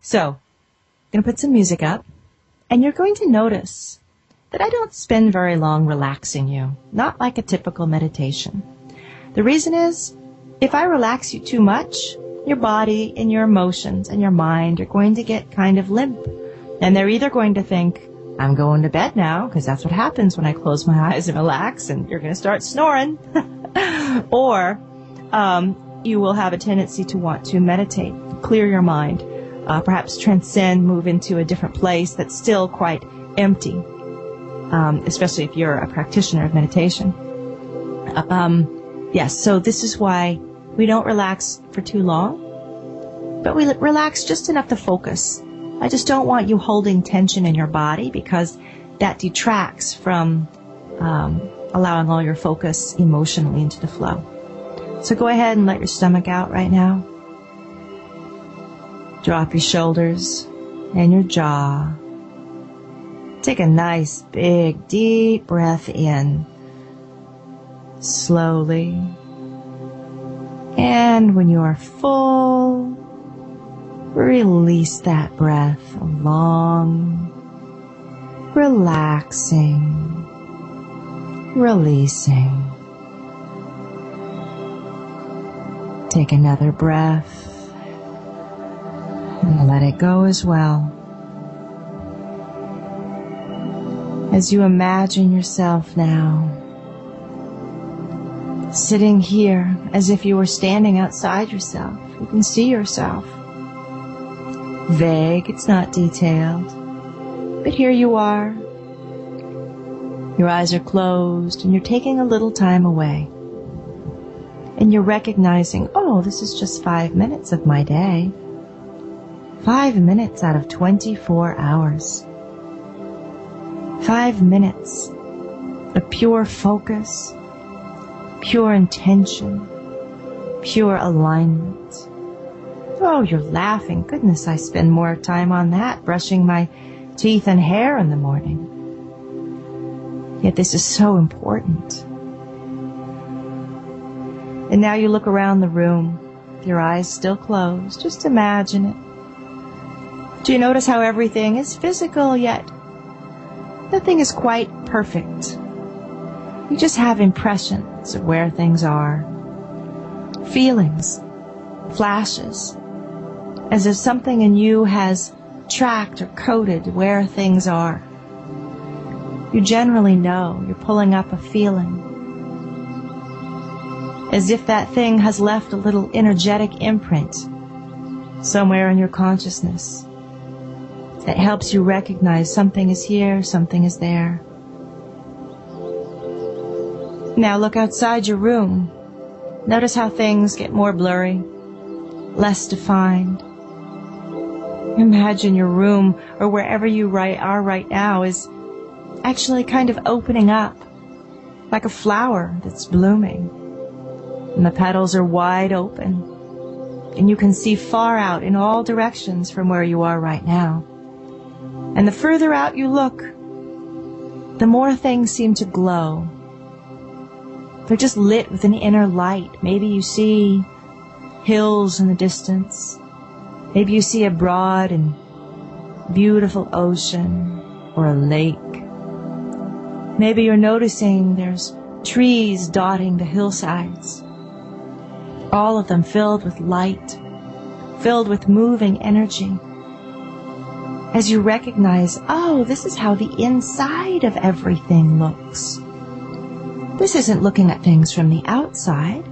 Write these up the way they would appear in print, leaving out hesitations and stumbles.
So, I'm going to put some music up, and you're going to notice that I don't spend very long relaxing you, not like a typical meditation. The reason is, if I relax you too much, your body and your emotions and your mind are going to get kind of limp. And they're either going to think, I'm going to bed now, because that's what happens when I close my eyes and relax, and you're going to start snoring. Or you will have a tendency to want to meditate, clear your mind, perhaps transcend, move into a different place that's still quite empty, especially if you're a practitioner of meditation. Yes, so this is why we don't relax for too long, but we relax just enough to focus. I just don't want you holding tension in your body, because that detracts from allowing all your focus emotionally into the flow. So go ahead and let your stomach out right now. Drop your shoulders and your jaw. Take a nice, big, deep breath in. Slowly. And when you are full, release that breath. Long, relaxing, releasing. Take another breath and let it go as well. As you imagine yourself now sitting here as if you were standing outside yourself. You can see yourself. Vague, it's not detailed. But here you are. Your eyes are closed and you're taking a little time away. And you're recognizing, oh, this is just 5 minutes of my day. 5 minutes out of 24 hours. 5 minutes of pure focus, pure intention, pure alignment. Oh, you're laughing. Goodness, I spend more time on that, brushing my teeth and hair in the morning. Yet this is so important. And now you look around the room, with your eyes still closed. Just imagine it. Do you notice how everything is physical, yet nothing is quite perfect? You just have impressions of where things are. Feelings, flashes, as if something in you has tracked or coded where things are. You generally know you're pulling up a feeling, as if that thing has left a little energetic imprint somewhere in your consciousness that helps you recognize something is here, something is there. Now look outside your room. Notice how things get more blurry, less defined. Imagine your room, or wherever you are right now, is actually kind of opening up, like a flower that's blooming. And the petals are wide open, and you can see far out in all directions from where you are right now. And the further out you look, the more things seem to glow. They're just lit with an inner light. Maybe you see hills in the distance. Maybe you see a broad and beautiful ocean or a lake. Maybe you're noticing there's trees dotting the hillsides. All of them filled with light, filled with moving energy. As you recognize, oh, this is how the inside of everything looks. This isn't looking at things from the outside.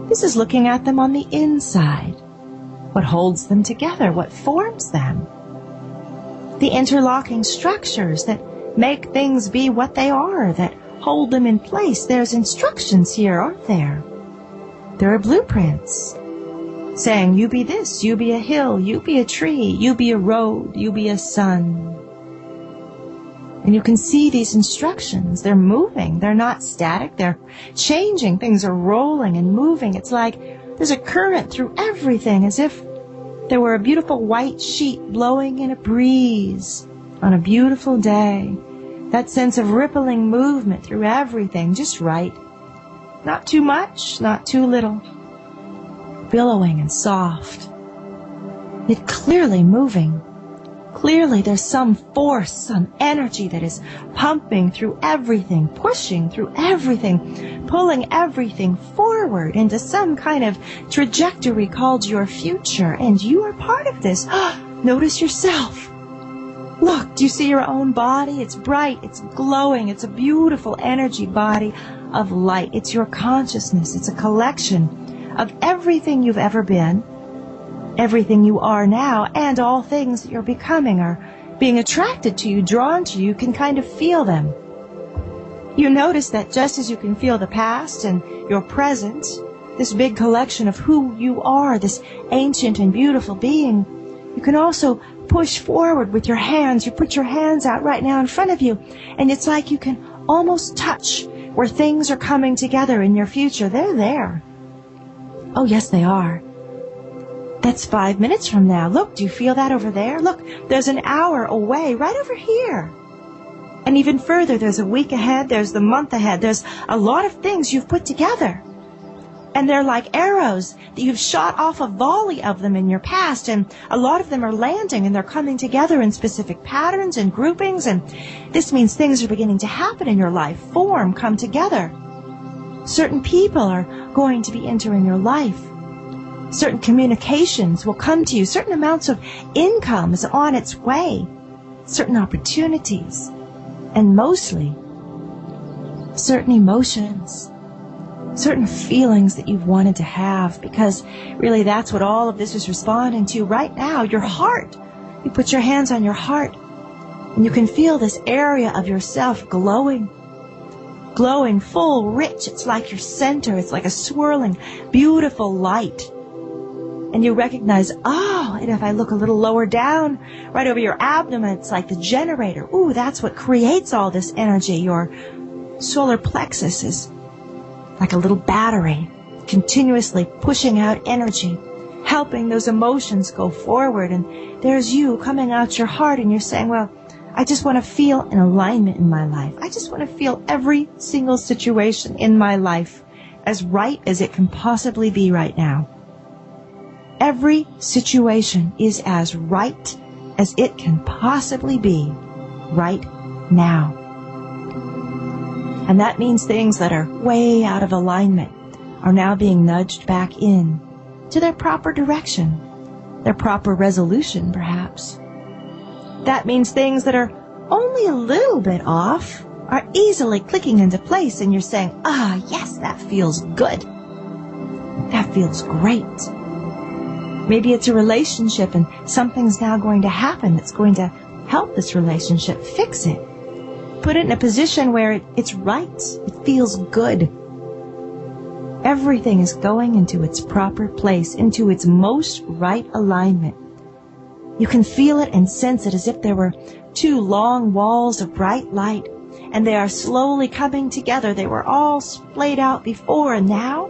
This is looking at them on the inside. What holds them together? What forms them? The interlocking structures that make things be what they are, that hold them in place. There's instructions here, aren't there? There are blueprints saying, you be this, you be a hill, you be a tree, you be a road, you be a sun. And you can see these instructions. They're moving. They're not static. They're changing. Things are rolling and moving. It's like there's a current through everything, as if there were a beautiful white sheet blowing in a breeze on a beautiful day. That sense of rippling movement through everything, just right. Not too much, not too little. Billowing and soft. Yet clearly moving. Clearly there's some force, some energy that is pumping through everything, pushing through everything, pulling everything forward into some kind of trajectory called your future. And you are part of this. Notice yourself. Look, do you see your own body? It's bright, it's glowing, it's a beautiful energy body of light. It's your consciousness. It's a collection of everything you've ever been, everything you are now, and all things that you're becoming are being attracted to you, drawn to you. You can kind of feel them. You notice that just as you can feel the past and your present, this big collection of who you are, this ancient and beautiful being, you can also push forward with your hands. You put your hands out right now in front of you, and it's like you can almost touch where things are coming together in your future. They're there. Oh, yes, they are. That's 5 minutes from now. Look, do you feel that over there? Look, there's an hour away, right over here. And even further, there's a week ahead, there's the month ahead. There's a lot of things you've put together. And they're like arrows that you've shot off a volley of them in your past. And a lot of them are landing, and they're coming together in specific patterns and groupings. And this means things are beginning to happen in your life, form, come together. Certain people are going to be entering your life. Certain communications will come to you. Certain amounts of income is on its way. Certain opportunities. And mostly, certain emotions. Certain feelings that you've wanted to have, because really that's what all of this is responding to right now. Your heart. You put your hands on your heart, and you can feel this area of yourself glowing. Glowing, full, rich. It's like your center. It's like a swirling, beautiful light. And you recognize, and if I look a little lower down, right over your abdomen, it's like the generator. Ooh, that's what creates all this energy. Your solar plexus is like a little battery, continuously pushing out energy, helping those emotions go forward. And there's you coming out your heart, and you're saying, well, I just want to feel an alignment in my life. I just want to feel every single situation in my life as right as it can possibly be right now. Every situation is as right as it can possibly be right now. And that means things that are way out of alignment are now being nudged back in to their proper direction, their proper resolution, perhaps. That means things that are only a little bit off are easily clicking into place, and you're saying, yes, that feels good. That feels great. Maybe it's a relationship, and something's now going to happen that's going to help this relationship, fix it. Put it in a position where it's right. It feels good. Everything is going into its proper place, into its most right alignment. You can feel it and sense it as if there were two long walls of bright light, and they are slowly coming together. They were all splayed out before, and now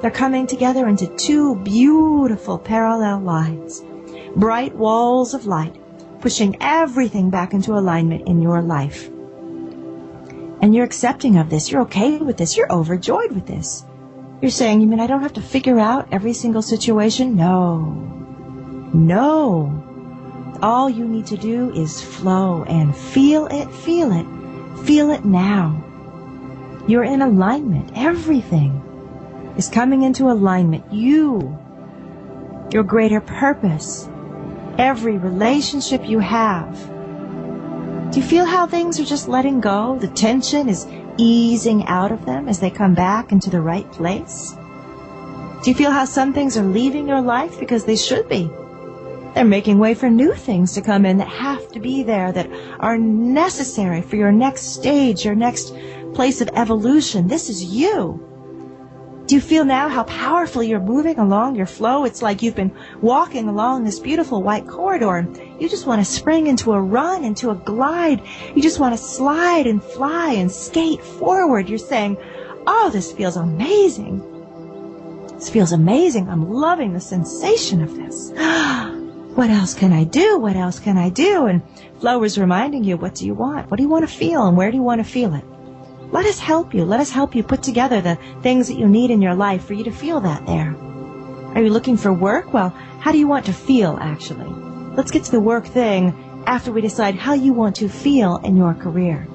they're coming together into two beautiful parallel lines. Bright walls of light, pushing everything back into alignment in your life. And you're accepting of this. You're okay with this. You're overjoyed with this. You're saying, you mean I don't have to figure out every single situation? No. All you need to do is flow and feel it, feel it. Feel it now. You're in alignment. Everything is coming into alignment. You, your greater purpose, every relationship you have. Do you feel how things are just letting go? The tension is easing out of them as they come back into the right place? Do you feel how some things are leaving your life because they should be? They're making way for new things to come in that have to be there, that are necessary for your next stage, your next place of evolution. This is you. Do you feel now how powerfully you're moving along your flow? It's like you've been walking along this beautiful white corridor, and you just want to spring into a run, into a glide. You just want to slide and fly and skate forward. You're saying, this feels amazing. This feels amazing. I'm loving the sensation of this. What else can I do? What else can I do? And flow is reminding you, what do you want? What do you want to feel, and where do you want to feel it? Let us help you. Let us help you put together the things that you need in your life for you to feel that there. Are you looking for work? Well, how do you want to feel, actually? Let's get to the work thing after we decide how you want to feel in your career.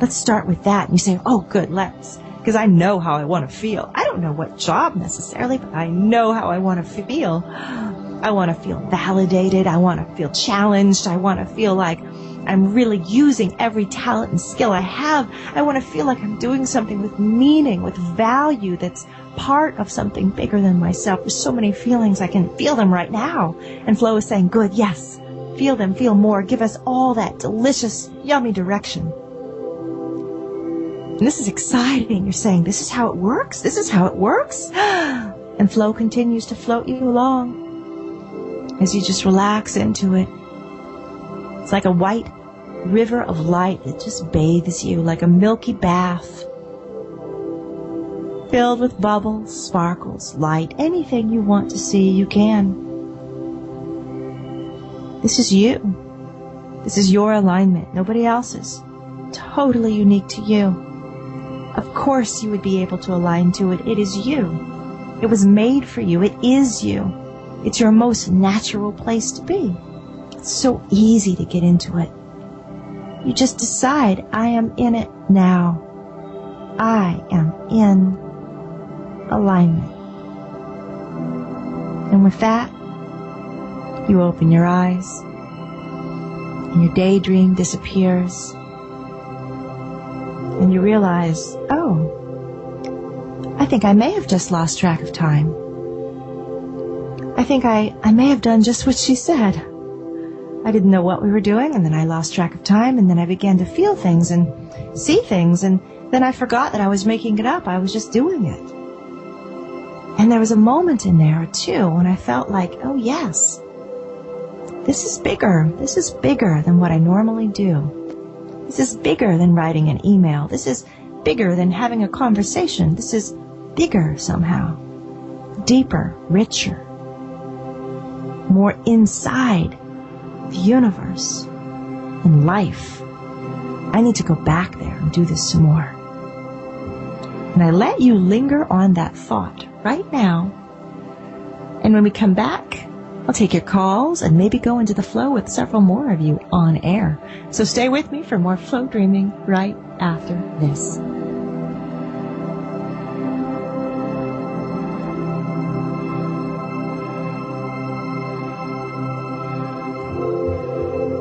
Let's start with that. And you say, oh, good, let's. Because I know how I want to feel. I don't know what job necessarily, but I know how I want to feel. I want to feel validated. I want to feel challenged. I want to feel like I'm really using every talent and skill I have. I want to feel like I'm doing something with meaning, with value, that's part of something bigger than myself. There's so many feelings. I can feel them right now. And Flow is saying, good, yes. Feel them, feel more. Give us all that delicious, yummy direction. And this is exciting. You're saying, this is how it works? This is how it works? And Flow continues to float you along as you just relax into it. It's like a white river of light that just bathes you, like a milky bath, filled with bubbles, sparkles, light, anything you want to see, you can. This is you. This is your alignment, nobody else's. Totally unique to you. Of course you would be able to align to it. It is you. It was made for you. It is you. It's your most natural place to be. It's so easy to get into it. You just decide, I am in it now. I am in alignment. And with that, you open your eyes, and your daydream disappears, and you realize, oh, I think I may have just lost track of time. I think I may have done just what she said. I didn't know what we were doing, and then I lost track of time, and then I began to feel things and see things, and then I forgot that I was making it up. I was just doing it. And there was a moment in there, too, when I felt like, oh, yes, this is bigger. This is bigger than what I normally do. This is bigger than writing an email. This is bigger than having a conversation. This is bigger somehow, deeper, richer, more inside the universe and life. I need to go back there and do this some more. And I let you linger on that thought right now. And when we come back, I'll take your calls and maybe go into the flow with several more of you on air. So stay with me for more Flow Dreaming right after this.